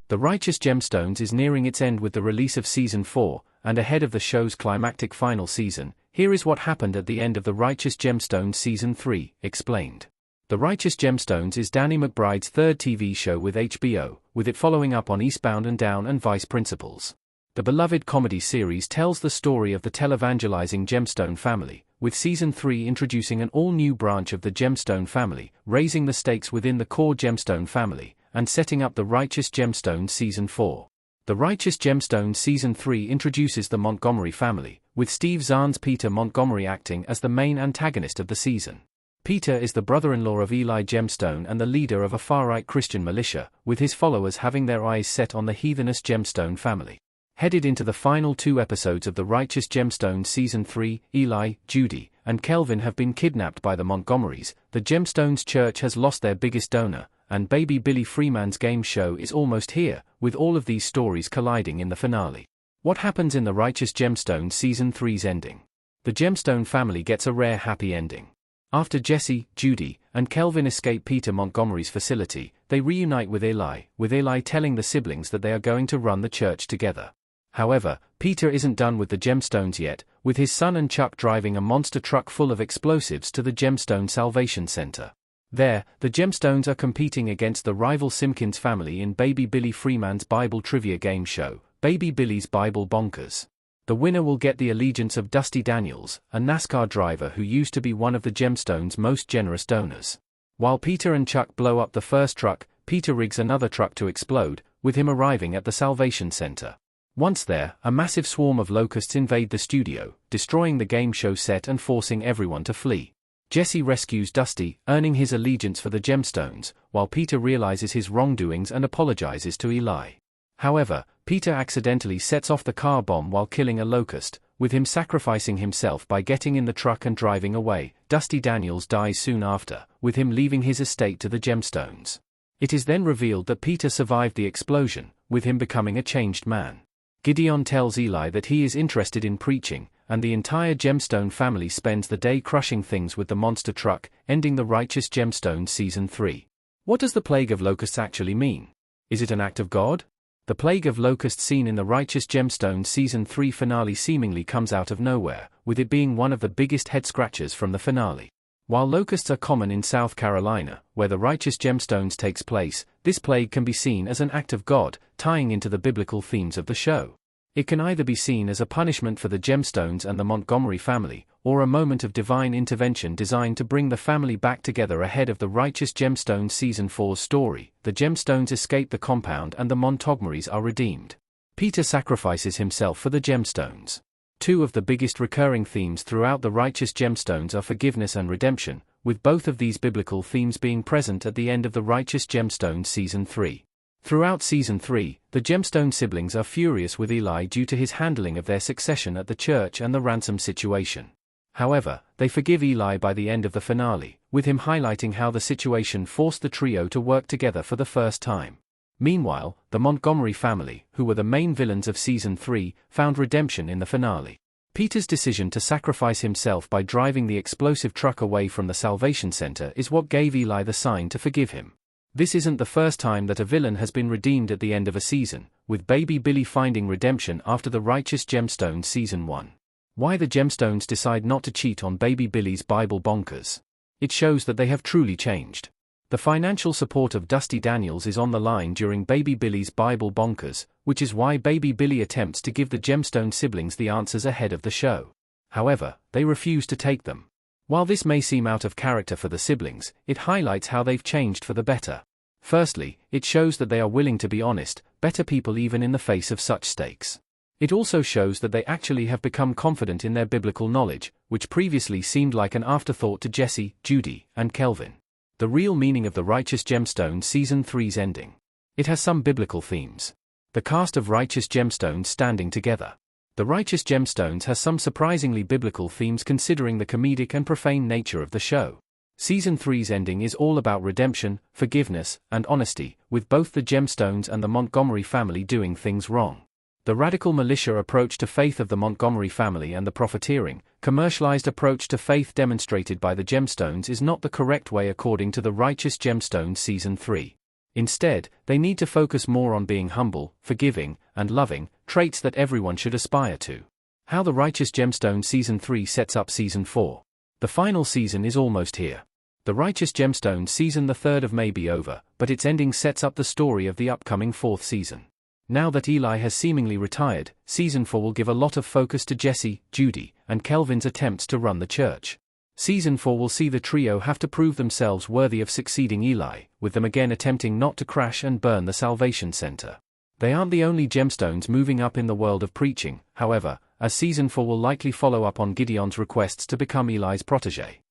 The Righteous Gemstones is nearing its end with the release of Season 4, and ahead of the show's climactic final season, here is what happened at the end of The Righteous Gemstones Season 3, explained. The Righteous Gemstones is Danny McBride's third TV show with HBO, with it following up on Eastbound and Down and Vice Principals. The beloved comedy series tells the story of the televangelizing Gemstone family, with Season 3 introducing an all-new branch of the Gemstone family, raising the stakes within the core Gemstone family, and setting up The Righteous Gemstones Season 4. The Righteous Gemstones Season 3 introduces the Montgomery family, with Steve Zahn's Peter Montgomery acting as the main antagonist of the season. Peter is the brother-in-law of Eli Gemstone and the leader of a far-right Christian militia, with his followers having their eyes set on the heathenous Gemstone family. Headed into the final 2 episodes of The Righteous Gemstones Season 3, Eli, Judy, and Kelvin have been kidnapped by the Montgomerys, the Gemstones Church has lost their biggest donor, and baby Billy Freeman's game show is almost here, with all of these stories colliding in the finale. What happens in The Righteous Gemstones Season 3's ending? The Gemstone family gets a rare happy ending. After Jesse, Judy, and Kelvin escape Peter Montgomery's facility, they reunite with Eli telling the siblings that they are going to run the church together. However, Peter isn't done with the Gemstones yet, with his son and Chuck driving a monster truck full of explosives to the Gemstone Salvation Center. There, the Gemstones are competing against the rival Simpkins family in baby Billy Freeman's Bible trivia game show, Baby Billy's Bible Bonkers. The winner will get the allegiance of Dusty Daniels, a NASCAR driver who used to be one of the Gemstones' most generous donors. While Peter and Chuck blow up the first truck, Peter rigs another truck to explode, with him arriving at the Salvation Center. Once there, a massive swarm of locusts invade the studio, destroying the game show set and forcing everyone to flee. Jesse rescues Dusty, earning his allegiance for the Gemstones, while Peter realizes his wrongdoings and apologizes to Eli. However, Peter accidentally sets off the car bomb while killing a locust, with him sacrificing himself by getting in the truck and driving away. Dusty Daniels dies soon after, with him leaving his estate to the Gemstones. It is then revealed that Peter survived the explosion, with him becoming a changed man. Gideon tells Eli that he is interested in preaching, and the entire Gemstone family spends the day crushing things with the monster truck, ending The Righteous Gemstones Season 3. What does the plague of locusts actually mean? Is it an act of God? The plague of locusts seen in The Righteous Gemstones Season 3 finale seemingly comes out of nowhere, with it being one of the biggest head-scratchers from the finale. While locusts are common in South Carolina, where The Righteous Gemstones takes place, this plague can be seen as an act of God, tying into the biblical themes of the show. It can either be seen as a punishment for the Gemstones and the Montgomery family, or a moment of divine intervention designed to bring the family back together ahead of The Righteous Gemstones Season 4's story. The Gemstones escape the compound and the Montgomerys are redeemed. Peter sacrifices himself for the Gemstones. 2 of the biggest recurring themes throughout The Righteous Gemstones are forgiveness and redemption, with both of these biblical themes being present at the end of The Righteous Gemstones Season 3. Throughout Season 3, the Gemstone siblings are furious with Eli due to his handling of their succession at the church and the ransom situation. However, they forgive Eli by the end of the finale, with him highlighting how the situation forced the trio to work together for the first time. Meanwhile, the Montgomery family, who were the main villains of Season 3, found redemption in the finale. Peter's decision to sacrifice himself by driving the explosive truck away from the Salvation Center is what gave Eli the sign to forgive him. This isn't the first time that a villain has been redeemed at the end of a season, with baby Billy finding redemption after The Righteous Gemstones Season 1. Why the Gemstones decide not to cheat on baby Billy's Bible Bonkers. It shows that they have truly changed. The financial support of Dusty Daniels is on the line during baby Billy's Bible Bonkers, which is why baby Billy attempts to give the Gemstone siblings the answers ahead of the show. However, they refuse to take them. While this may seem out of character for the siblings, it highlights how they've changed for the better. Firstly, it shows that they are willing to be honest, better people even in the face of such stakes. It also shows that they actually have become confident in their biblical knowledge, which previously seemed like an afterthought to Jesse, Judy, and Kelvin. The real meaning of The Righteous Gemstones Season 3's ending. It has some biblical themes. The cast of Righteous Gemstones standing together. The Righteous Gemstones has some surprisingly biblical themes considering the comedic and profane nature of the show. Season 3's ending is all about redemption, forgiveness, and honesty, with both the Gemstones and the Montgomery family doing things wrong. The radical militia approach to faith of the Montgomery family and the profiteering, commercialized approach to faith demonstrated by the Gemstones is not the correct way according to The Righteous Gemstones Season 3. Instead, they need to focus more on being humble, forgiving, and loving, traits that everyone should aspire to. How the Righteous Gemstone Season 3 sets up Season 4. The final season is almost here. The Righteous Gemstone season, the 3rd of May, be over, but its ending sets up the story of the upcoming 4th season. Now that Eli has seemingly retired, Season 4 will give a lot of focus to Jesse, Judy, and Kelvin's attempts to run the church. Season 4 will see the trio have to prove themselves worthy of succeeding Eli, with them again attempting not to crash and burn the Salvation Center. They aren't the only gemstones moving up in the world of preaching, however, as Season 4 will likely follow up on Gideon's requests to become Eli's protege.